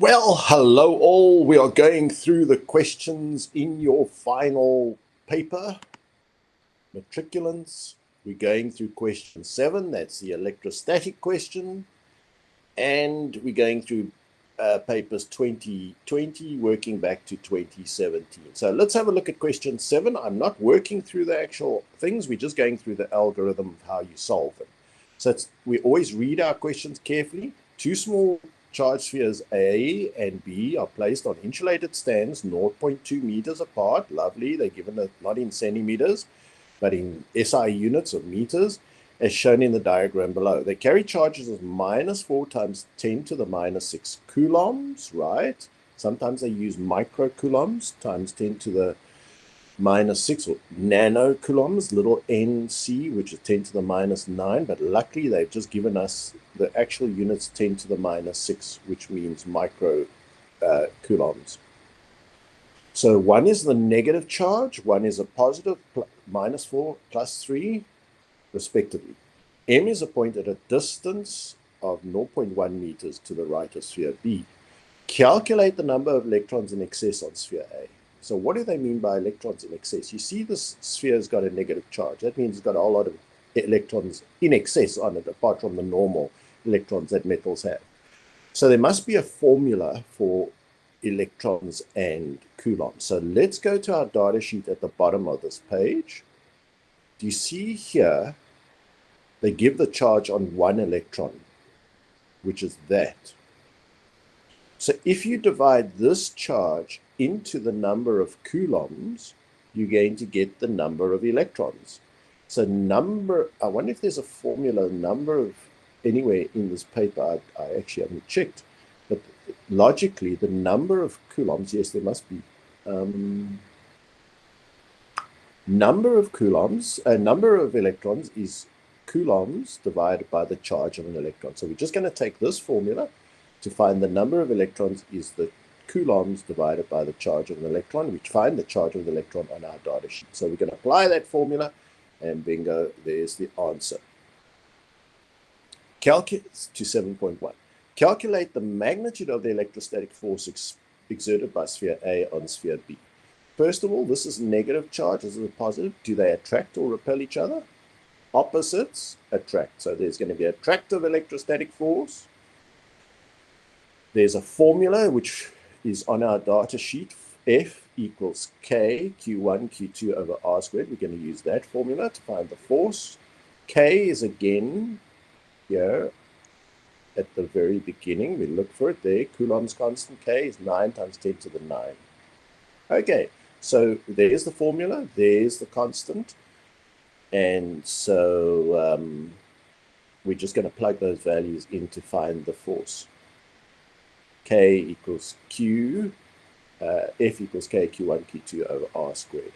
Well, hello all. We are going through the questions in your final paper, matriculants. We're going through question 7, that's the electrostatic question, and we're going through papers 2020 working back to 2017. So let's have a look at question 7. I'm not working through the actual things, we're just going through the algorithm of how you solve them. So we always read our questions carefully. Two small charge spheres A and B are placed on insulated stands 0.2 meters apart. Lovely, they're given not in centimeters, but in SI units of meters, as shown in the diagram below. They carry charges of -4 times 10 to the -6 coulombs, right? Sometimes they use microcoulombs times 10 to the -6 or nanocoulombs, little nc, which is 10 to the -9, but luckily they've just given us the actual units 10 to the -6, which means micro coulombs. So one is the negative charge, one is a positive, -4 plus 3, respectively. M is a point at a distance of 0.1 meters to the right of sphere B. Calculate the number of electrons in excess on sphere A. So what do they mean by electrons in excess? You see this sphere's got a negative charge. That means it's got a whole lot of electrons in excess on it, apart from the normal electrons that metals have. So there must be a formula for electrons and coulombs. So let's go to our data sheet at the bottom of this page. Do you see here, they give the charge on one electron, which is that. So if you divide this charge into the number of coulombs, you're going to get the number of electrons. So I wonder if there's a formula, anywhere in this paper, I actually haven't checked, but logically the number of coulombs, yes, there must be, number of electrons is coulombs divided by the charge of an electron. So we're just going to take this formula to find the number of electrons is the coulombs divided by the charge of an electron. We find the charge of the electron on our data sheet. So we're going to apply that formula, and bingo, there's the answer. To 7.1. Calculate the magnitude of the electrostatic force exerted by sphere A on sphere B. First of all, this is negative charge, this is a positive. Do they attract or repel each other? Opposites attract. So there's going to be attractive electrostatic force. There's a formula which is on our data sheet, F equals K, Q1, Q2 over R squared. We're going to use that formula to find the force. K is again here at the very beginning. We look for it there. Coulomb's constant K is 9 times 10 to the 9. Okay, so there's the formula. There's the constant. And so we're just going to plug those values in to find the force. K equals Q, F equals K, Q1, Q2 over R squared.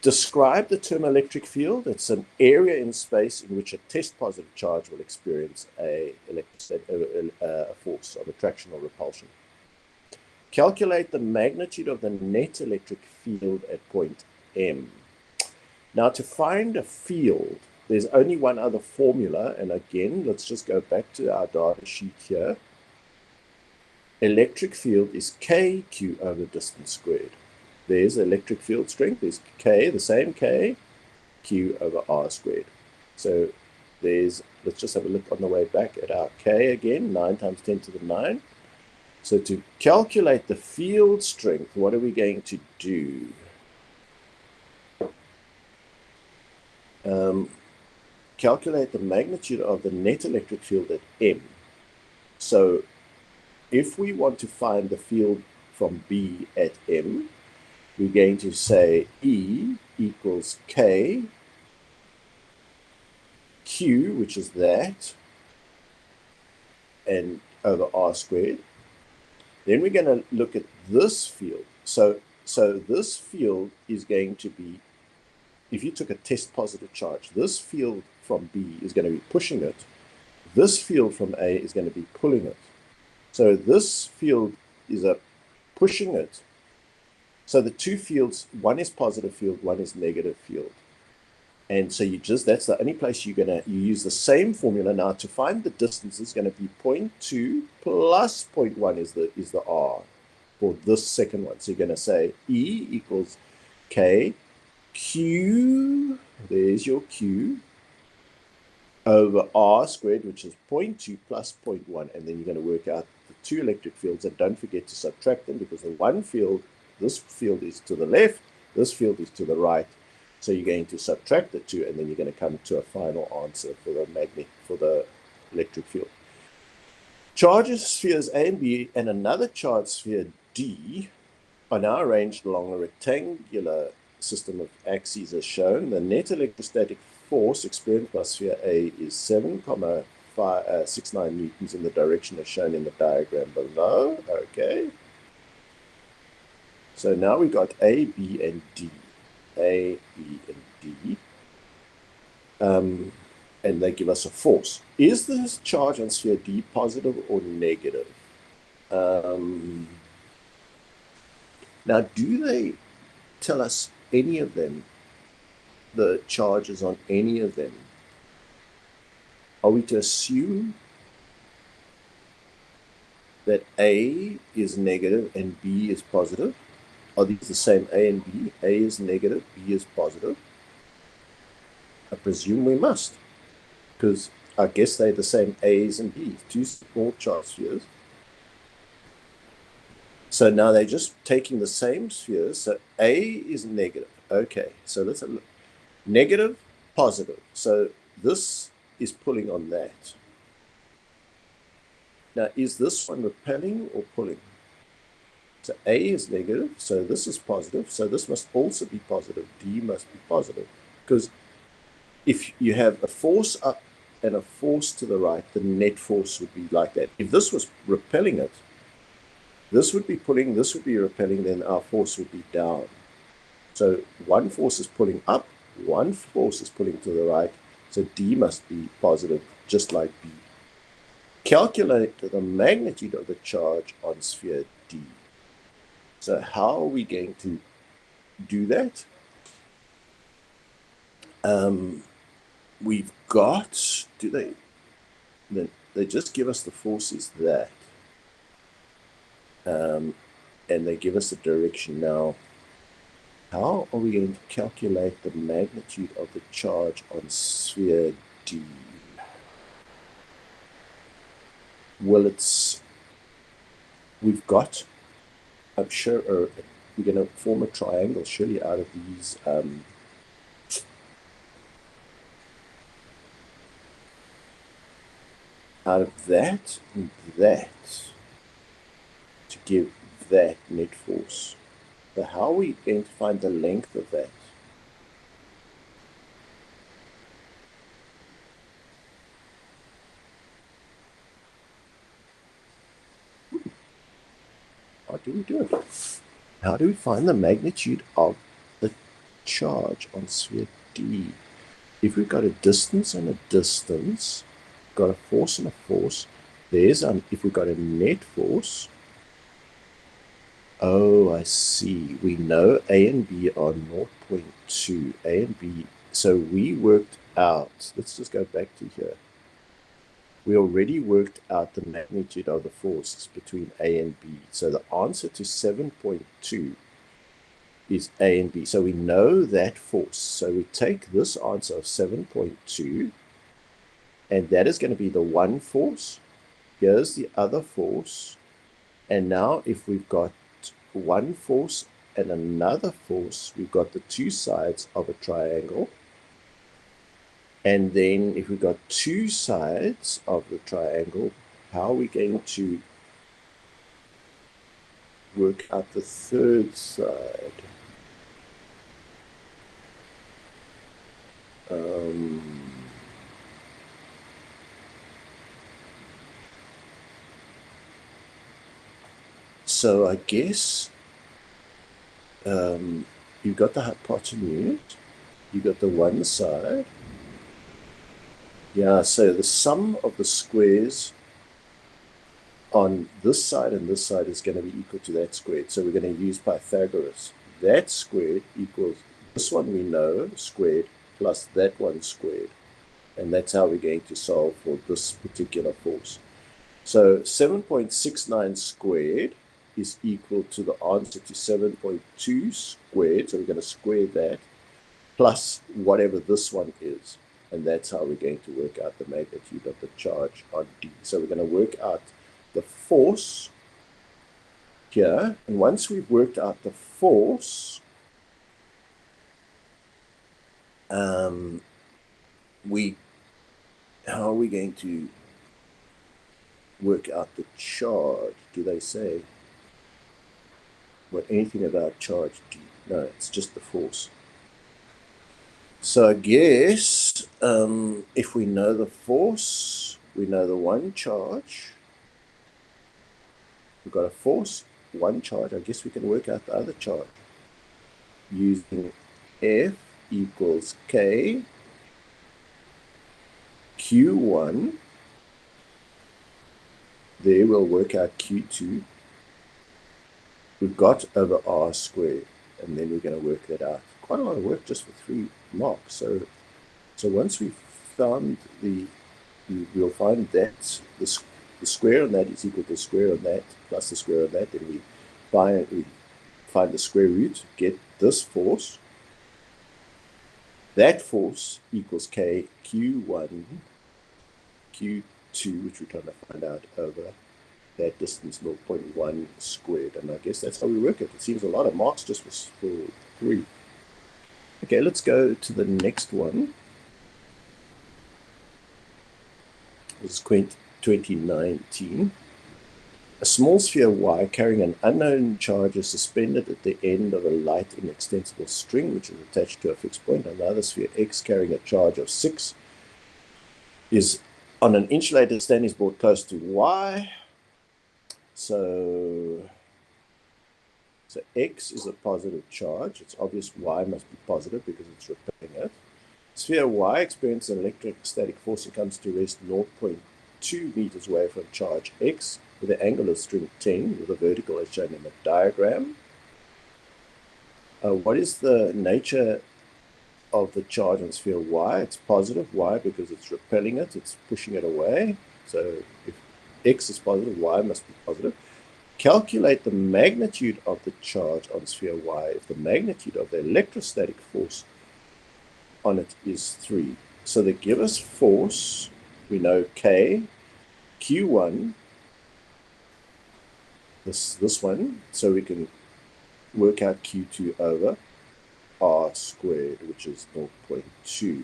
Describe the term electric field. It's an area in space in which a test positive charge will experience a force of attraction or repulsion. Calculate the magnitude of the net electric field at point M. Now, to find a field, there's only one other formula, and again, let's just go back to our data sheet here. Electric field is KQ over distance squared. There's electric field strength, there's K, the same K, Q over R squared. So let's just have a look on the way back at our K again, 9 times 10 to the 9. So to calculate the field strength, what are we going to do? Calculate the magnitude of the net electric field at M. So if we want to find the field from B at M, we're going to say E equals K, Q, which is that, and over R squared. Then we're going to look at this field. So this field is going to be, if you took a test positive charge, this field from B is going to be pushing it. This field from A is going to be pulling it. So this field is pushing it. So the two fields, one is positive field, one is negative field. And so that's the only place you use the same formula. Now to find the distance is going to be 0.2 plus 0.1 is the R for this second one. So you're going to say E equals K Q, there's your Q, over R squared, which is 0.2 plus 0.1. And then you're going to work out the two electric fields, and don't forget to subtract them, because the one field, this field is to the left, this field is to the right. So you're going to subtract the two, and then you're going to come to a final answer for the electric field. Charged spheres A and B and another charged sphere D are now arranged along a rectangular system of axes as shown. The net electrostatic force experienced by sphere A is 7,69 newtons in the direction as shown in the diagram below. Okay. So now we got A, B, and D. A, B, and D. And they give us a force. Is this charge on sphere D positive or negative? Now, do they tell us any of them, the charges on any of them? Are we to assume that A is negative and B is positive? Are these the same, A and B? A is negative, B is positive? I presume we must, because I guess they're the same A's and B's, two small charged spheres. So now they're just taking the same spheres. So A is negative. Okay, so let's have a look. Negative, positive. So this is pulling on that. Now, is this one repelling or pulling? So A is negative, so this is positive. So this must also be positive. D must be positive. Because if you have a force up and a force to the right, the net force would be like that. If this was repelling it, this would be pulling, this would be repelling, then our force would be down. So one force is pulling up, one force is pulling to the right. So D must be positive, just like B. Calculate the magnitude of the charge on sphere D. So how are we going to do that? We've got, they just give us the forces that. And they give us the direction. Now, how are we going to calculate the magnitude of the charge on sphere D? Well, we've got, I'm sure, we're going to form a triangle surely out of these out of that and that to give that net force. So how are we going to find the length of that? How do we do it? How do we find the magnitude of the charge on sphere D? If we've got a distance and a distance, got a force and a force, if we've got a net force, oh, I see. We know A and B are 0.2. A and B. So we worked out, let's just go back to here. We already worked out the magnitude of the forces between A and B. So the answer to 7.2 is A and B. So we know that force. So we take this answer of 7.2, and that is going to be the one force. Here's the other force. And now if we've got one force and another force, we've got the two sides of a triangle. And then if we've got two sides of the triangle, how are we going to work out the third side? So I guess you've got the hypotenuse, you've got the one side. Yeah, so the sum of the squares on this side and this side is going to be equal to that squared. So we're going to use Pythagoras. That squared equals, this one we know, squared, plus that one squared. And that's how we're going to solve for this particular force. So 7.69 squared is equal to the answer to 7.2 squared. So we're going to square that plus whatever this one is. And that's how we're going to work out the magnitude of the charge on D. So we're going to work out the force here. And once we've worked out the force, how are we going to work out the charge? Do they say anything about charge D? No, it's just the force. So I guess if we know the force, we know the one charge. We've got a force, one charge. I guess we can work out the other charge using F equals K Q1. There we'll work out Q2. We've got over R squared, and then we're going to work that out. Quite a lot of work just for 3 marks. So once we've found we'll find that the square on that is equal to the square on that plus the square on that. Then we find the square root, get this force. That force equals K Q1 Q2, which we're trying to find out over that distance 0.1 squared. And I guess that's how we work it. It seems a lot of marks just for 3. Okay, let's go to the next one. This is 2019. A small sphere Y carrying an unknown charge is suspended at the end of a light inextensible string, which is attached to a fixed point. Another sphere X carrying a charge of 6 is on an insulated standing board close to Y. So X is a positive charge. It's obvious Y must be positive because it's repelling it. Sphere Y experiences an electrostatic force and comes to rest 0.2 meters away from charge X with the angular string 10 with a vertical as shown in the diagram. What is the nature of the charge on sphere Y? It's positive. Why? Because it's repelling it. It's pushing it away. So if X is positive, Y must be positive. Calculate the magnitude of the charge on sphere Y if the magnitude of the electrostatic force on it is 3. So they give us force. We know K, Q1, this one, so we can work out Q2 over R squared, which is 0.2.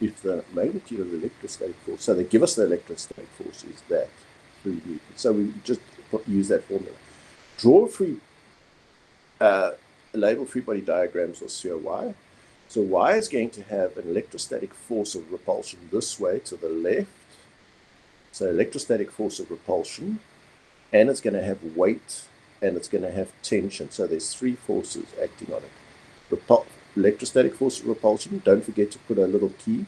If the magnitude of the electrostatic force, so they give us the electrostatic force is that 3 newtons. So we just use that formula. Draw label free body diagrams of sphere Y. So Y is going to have an electrostatic force of repulsion this way to the left. So electrostatic force of repulsion, and it's going to have weight, and it's going to have tension. So there's 3 forces acting on it. Electrostatic force of repulsion, don't forget to put a little key,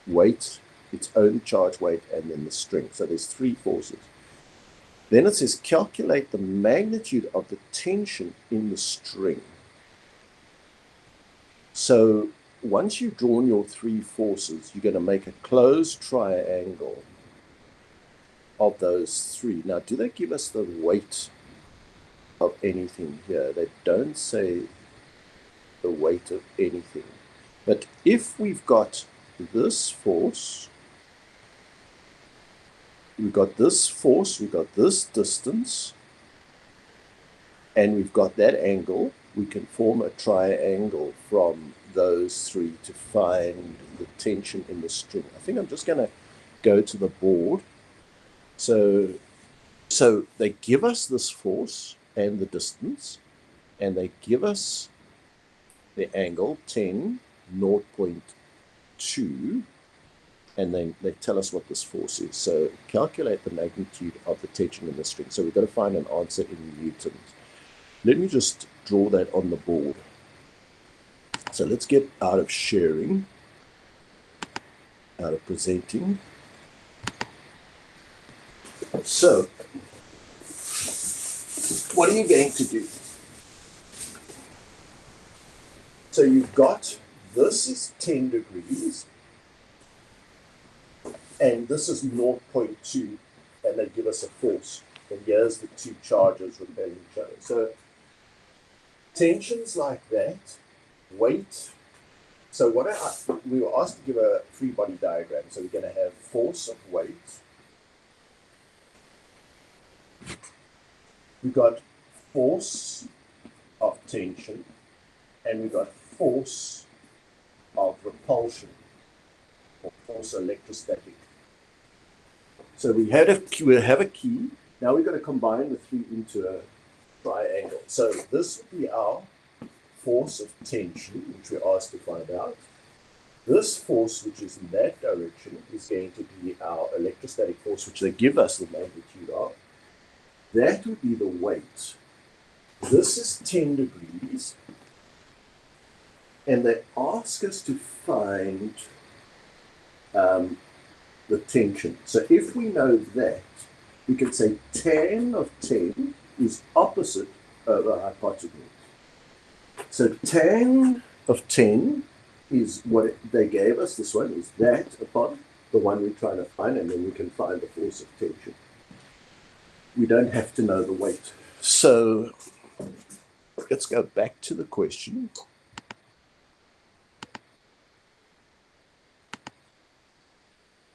weight, its own charge weight, and then the string. So there's 3 forces. Then it says calculate the magnitude of the tension in the string. So once you've drawn your 3 forces, you're going to make a closed triangle of those 3. Now, do they give us the weight of anything here? They don't say the weight of anything. But if we've got this force, we've got this force, we've got this distance, and we've got that angle, we can form a triangle from those 3 to find the tension in the string. I think I'm just going to go to the board. So they give us this force and the distance, and they give us the angle 10, 0.2, and then they tell us what this force is. So calculate the magnitude of the tension in the string. So we've got to find an answer in newtons. Let me just draw that on the board. So let's get out of sharing, out of presenting. So what are you going to do? So you've got, this is 10 degrees, and this is 0.2, and they give us a force. And here's the two charges repelling each other. So tensions like that, weight. So we were asked to give a free body diagram. So we're going to have force of weight. We've got force of tension, and we've got force of repulsion, or force electrostatic. So we have a key. Now we've got to combine the three into a triangle. So this would be our force of tension, which we're asked to find out. This force, which is in that direction, is going to be our electrostatic force, which they give us the magnitude of. That would be the weight. This is 10 degrees. And they ask us to find the tension. So if we know that, we can say tan of 10 is opposite over hypotenuse. So tan of 10 is what they gave us. This one is that upon the one we're trying to find, and then we can find the force of tension. We don't have to know the weight. So let's go back to the question.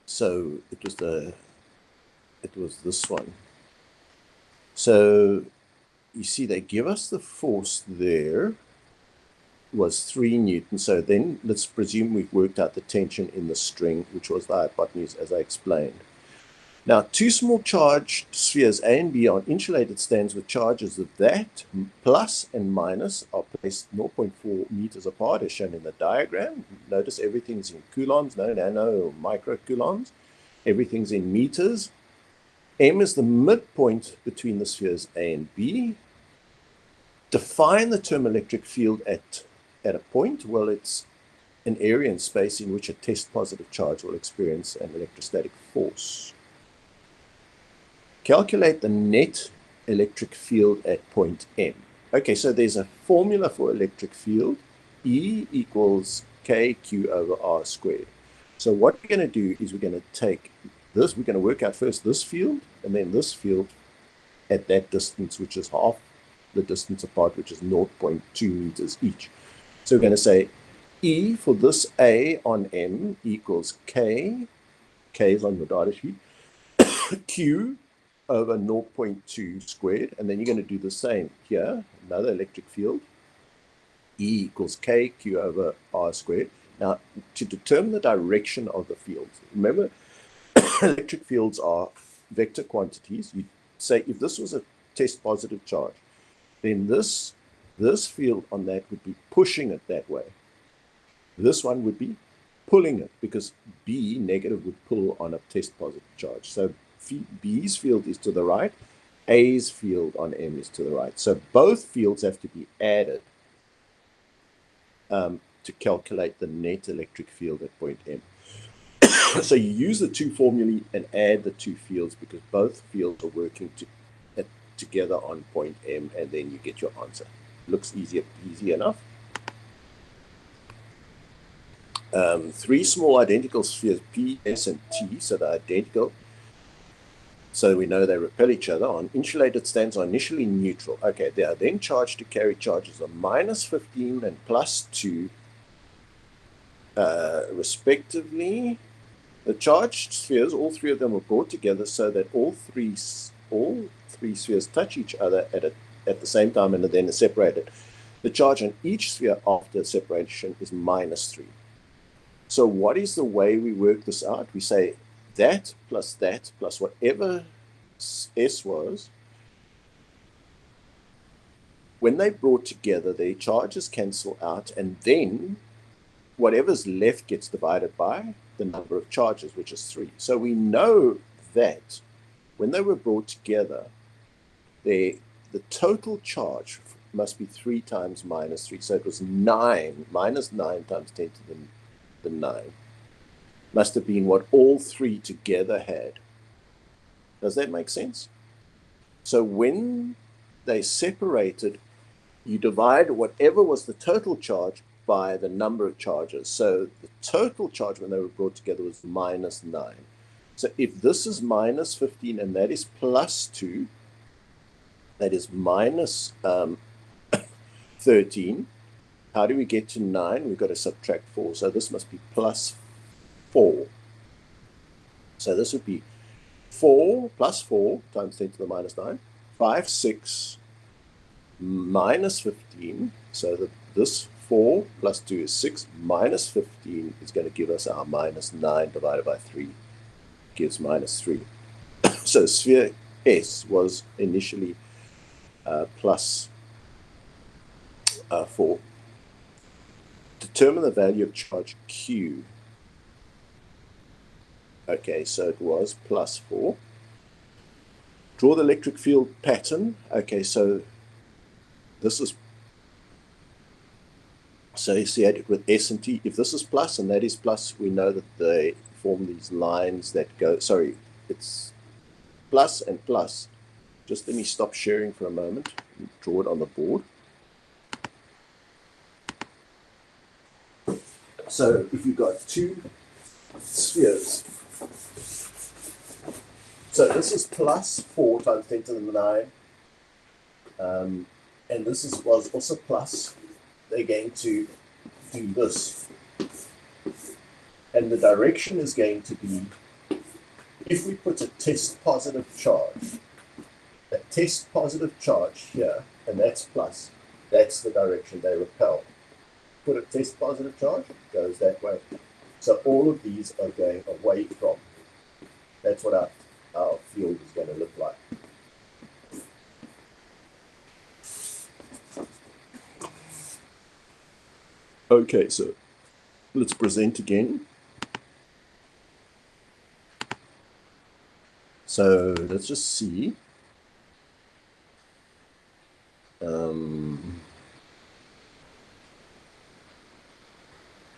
So it was this one. So you see they give us the force there was 3 Newtons. So then let's presume we've worked out the tension in the string, which was the hypotenuse, as I explained. Now, two small charged spheres A and B on insulated stands with charges of that plus and minus are placed 0.4 meters apart, as shown in the diagram. Notice everything's in coulombs, no nano or micro coulombs. Everything's in meters. M is the midpoint between the spheres A and B. Define the term electric field at a point. Well, it's an area in space in which a test positive charge will experience an electrostatic force. Calculate the net electric field at point M. Okay, so there's a formula for electric field. E equals KQ over R squared. So what we're going to do is we're going to take this, we're going to work out first this field, and then this field at that distance, which is half the distance apart, which is 0.2 meters each. So we're going to say E for this A on M equals K is on the data sheet, Q over 0.2 squared, and then you're going to do the same here, another electric field, E equals KQ over R squared. Now, to determine the direction of the fields, remember, electric fields are vector quantities. You say if this was a test positive charge, then this field on that would be pushing it that way. This one would be pulling it, because B negative would pull on a test positive charge. So B's field is to the right, A's field on M is to the right. So both fields have to be added to calculate the net electric field at point M. So you use the two formulae and add the two fields, because both fields are working together on point M, and then you get your answer. Looks easy enough. 3 small identical spheres P, S, and T, so they're identical. So we know they repel each other. On insulated stands are initially neutral. Okay, they are then charged to carry charges of -15 and +2, respectively. The charged spheres, all 3 of them, are brought together so that all three spheres touch each other at the same time and are then separated. The charge on each sphere after separation is -3. So what is the way we work this out? We say that plus whatever S was. When they brought together, their charges cancel out, and then whatever's left gets divided by the number of charges, which is 3. So we know that when they were brought together, the total charge must be 3 times -3. So it was 9, -9 times 10 to the 9. Must have been what all 3 together had. Does that make sense? So when they separated, you divide whatever was the total charge by the number of charges. So the total charge when they were brought together was -9. So if this is -15 and that is +2, that is minus 13. How do we get to 9? We've got to subtract 4. So this must be +4. So this would be 4 plus 4 times 10 to the -9. 5, 6, -15. So that this 4 plus 2 is 6. -15 is going to give us our -9 divided by 3. Gives -3. So sphere S was initially plus 4. Determine the value of charge Q. Okay, so it was +4. Draw the electric field pattern. Okay, so this is associated with S and T. If this is plus and that is plus, we know that they form these lines that go, sorry, it's plus and plus. Just let me stop sharing for a moment and draw it on the board. So if you've got two spheres, so this is +4 times 10 to the 9, and this was also plus. They're going to do this. And the direction is going to be, if we put a test positive charge, a test positive charge here, and that's plus, that's the direction they repel. Put a test positive charge, it goes that way. So all of these are going away from. That's what our field is going to look like. Okay, so let's present again. So let's just see.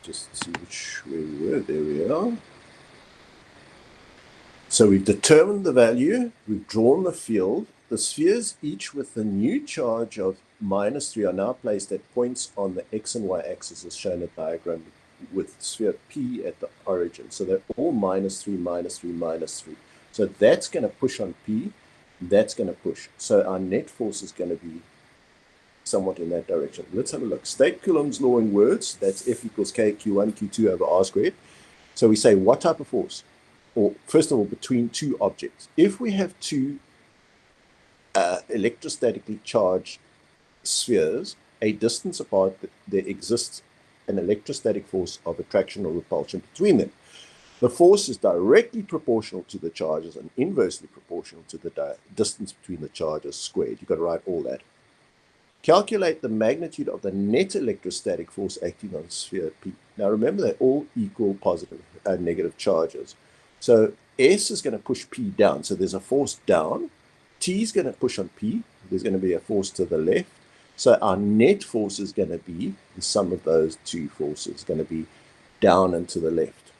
Just see which way we were. There we are. So we've determined the value. We've drawn the field. The spheres, each with the new charge of -3, are now placed at points on the X and Y axis as shown in the diagram with sphere P at the origin. So they're all -3, -3, -3. So that's going to push on P. That's going to push. So our net force is going to be somewhat in that direction. Let's have a look. State Coulomb's law in words. That's F equals K Q1 Q2 over R squared. So we say what type of force? Or first of all, between two objects. If we have two electrostatically charged spheres, a distance apart, there exists an electrostatic force of attraction or repulsion between them. The force is directly proportional to the charges and inversely proportional to the distance between the charges squared. You've got to write all that. Calculate the magnitude of the net electrostatic force acting on sphere P. Now remember, they're all equal positive and negative charges. So S is going to push P down. So there's a force down. T is going to push on P. There's going to be a force to the left. So our net force is going to be the sum of those two forces. It's going to be down and to the left.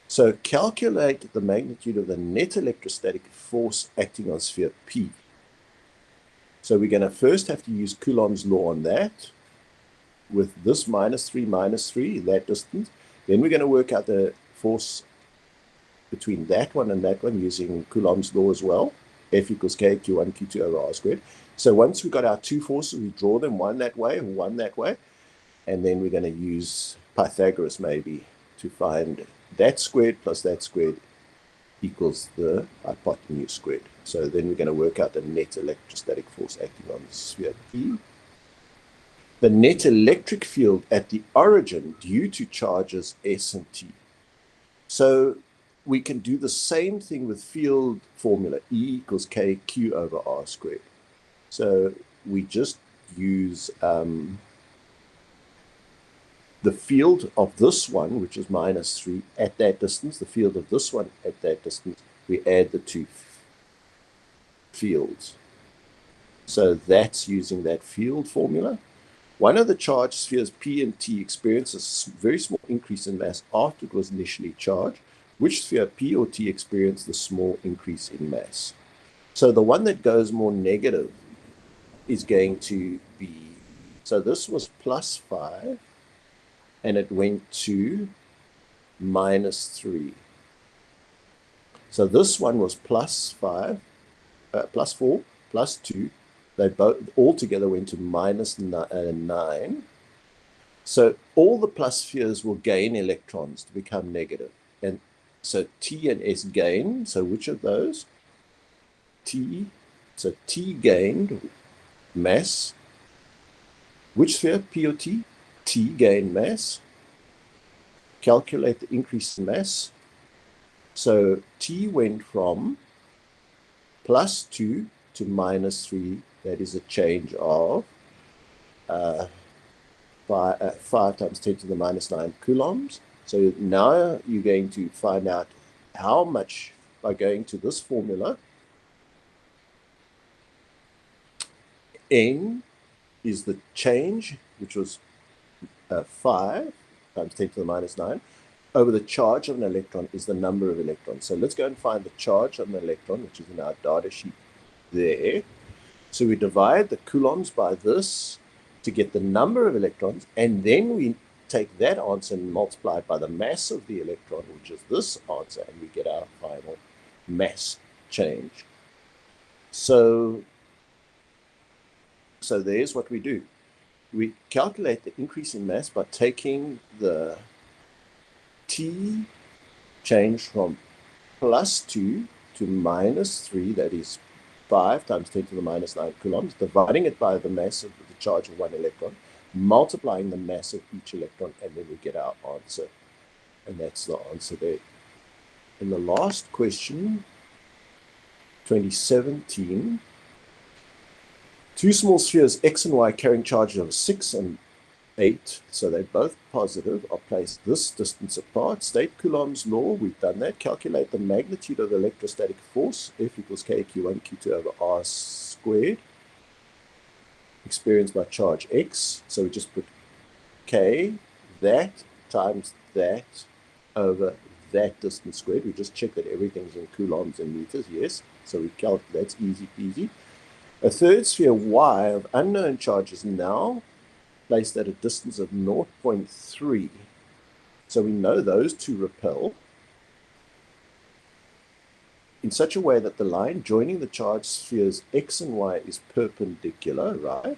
So calculate the magnitude of the net electrostatic force acting on sphere P. So we're going to first have to use Coulomb's law on that with this -3, -3, that distance. Then we're going to work out the force between that one and that one using Coulomb's law as well. F equals K Q1 Q2 over R squared. So once we've got our two forces, we draw them one that way and one that way. And then we're going to use Pythagoras maybe to find that squared plus that squared equals the hypotenuse squared. So then we're going to work out the net electrostatic force acting on the sphere P. The net electric field at the origin due to charges S and T. So we can do the same thing with field formula, E equals K Q over R squared. So we just use the field of this one, which is -3, at that distance, the field of this one at that distance, we add the two fields. So that's using that field formula. One of the charged spheres P and T experiences a very small increase in mass after it was initially charged. Which sphere, P or T, experienced the small increase in mass? So the one that goes more negative is going to be So this was plus 5, and it went to minus 3. So this one was plus 5, plus 4, plus 2. They both all together went to minus 9. So all the plus spheres will gain electrons to become negative. And so T and S gain. So which of those? T. So T gained mass. Which sphere? P or T? T gained mass. Calculate the increase in mass. So T went from plus 2 to minus 3. That is a change of 5 times 10 to the minus 9 coulombs. So now you're going to find out how much by going to this formula. N is the change, which was 5 times 10 to the minus 9, over the charge of an electron is the number of electrons. So let's go and find the charge of an electron, which is in our data sheet there. So we divide the coulombs by this to get the number of electrons, and then we take that answer and multiply it by the mass of the electron, which is this answer, and we get our final mass change. So there's what we do. We calculate the increase in mass by taking the T change from plus 2 to minus 3, that is 5 times 10 to the minus 9 coulombs, dividing it by the mass of the charge of one electron, multiplying the mass of each electron, and then we get our answer. And that's the answer there. In the last question, 2017, two small spheres X and Y carrying charges of 6 and 8, so they're both positive, are placed this distance apart. State Coulomb's law, we've done that. Calculate the magnitude of the electrostatic force, F equals K Q1 Q2 over R squared, experienced by charge X. So we just put K, that, times that, over that distance squared. We just check that everything's in coulombs and meters, yes. So we calculate, that's easy peasy. A third sphere Y of unknown charges now placed at a distance of 0.3. So we know those two repel in such a way that the line joining the charged spheres X and Y is perpendicular, right,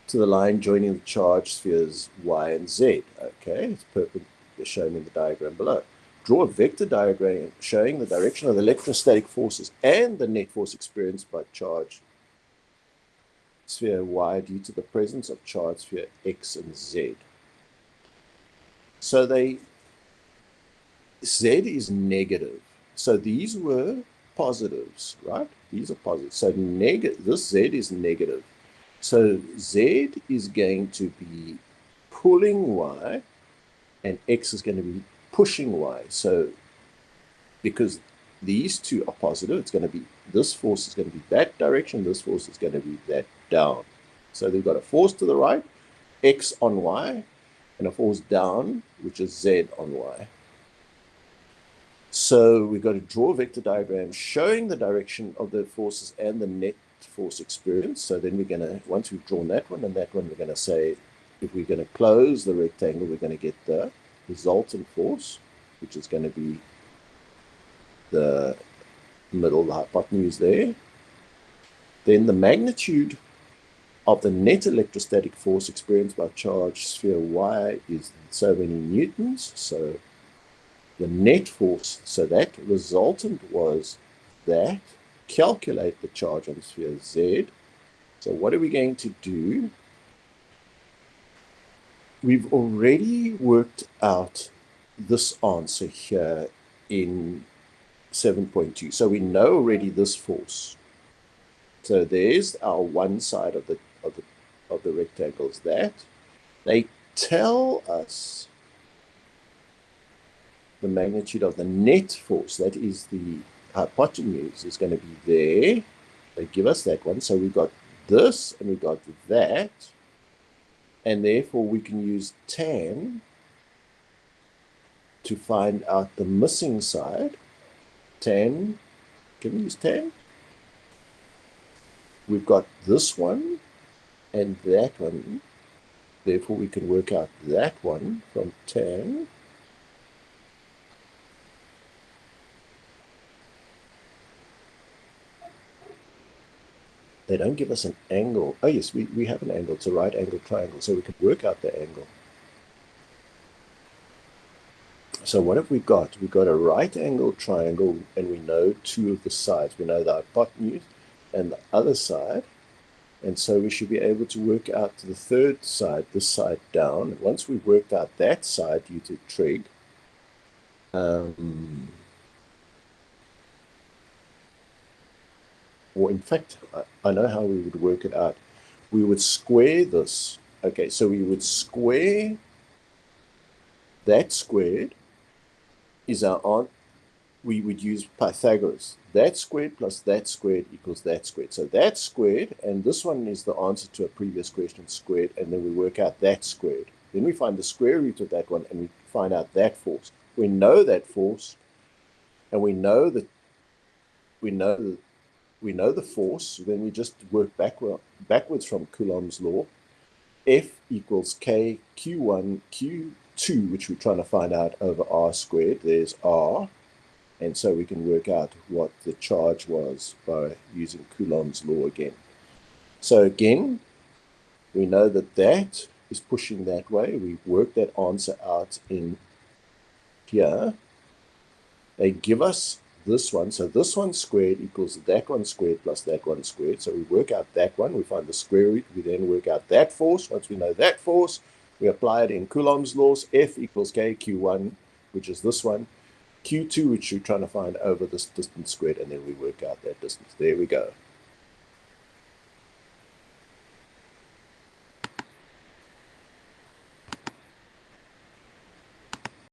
to the line joining the charged spheres Y and Z. Okay, it's perpendicular, shown in the diagram below. Draw a vector diagram showing the direction of the electrostatic forces and the net force experienced by charged sphere Y due to the presence of charged sphere X and Z. So Z is negative. So these were positives, right? These are positive. So this Z is negative. So Z is going to be pulling Y and X is going to be pushing Y. So because these two are positive, it's going to be, this force is going to be that direction, this force is going to be that down. So they've got a force to the right, X on Y, and a force down, which is Z on Y. So we've got to draw a vector diagram showing the direction of the forces and the net force experience. So then we're going to, once we've drawn that one and that one, we're going to say, if we're going to close the rectangle, we're going to get the resultant force, which is going to be the middle, the hypotenuse there. Then the magnitude of the net electrostatic force experienced by charged sphere Y is so many newtons. So the net force, so that resultant was that. Calculate the charge on sphere Z. So what are we going to do? We've already worked out this answer here in 7.2. So we know already this force. So there's our one side of the rectangles that. They tell us the magnitude of the net force, that is the hypotenuse, is going to be there. They give us that one. So we got this and we got that. And therefore we can use tan to find out the missing side. Tan, can we use tan? We've got this one and that one. Therefore, we can work out that one from tan. They don't give us an angle. Oh, yes, we have an angle. It's a right angle triangle, so we can work out the angle. So what have we got? We've got a right angle triangle, and we know two of the sides. We know the hypotenuse and the other side. And so we should be able to work out the third side, this side down. And once we've worked out that side due to trig, or in fact, I know how we would work it out. We would square this. Okay, so we would square that squared is our answer. We would use Pythagoras. That squared plus that squared equals that squared. So that squared, and this one is the answer to a previous question squared, and then we work out that squared. Then we find the square root of that one, and we find out that force. We know that force, and we know the force. Then we just work backwards from Coulomb's law. F equals K Q1 Q2, which we're trying to find out, over R squared. There's R. And so we can work out what the charge was by using Coulomb's law again. So again, we know that that is pushing that way. We work that answer out in here. They give us this one. So this one squared equals that one squared plus that one squared. So we work out that one. We find the square root. We then work out that force. Once we know that force, we apply it in Coulomb's laws. F equals K Q1, which is this one. Q2, which we're trying to find over this distance squared, and then we work out that distance. There we go.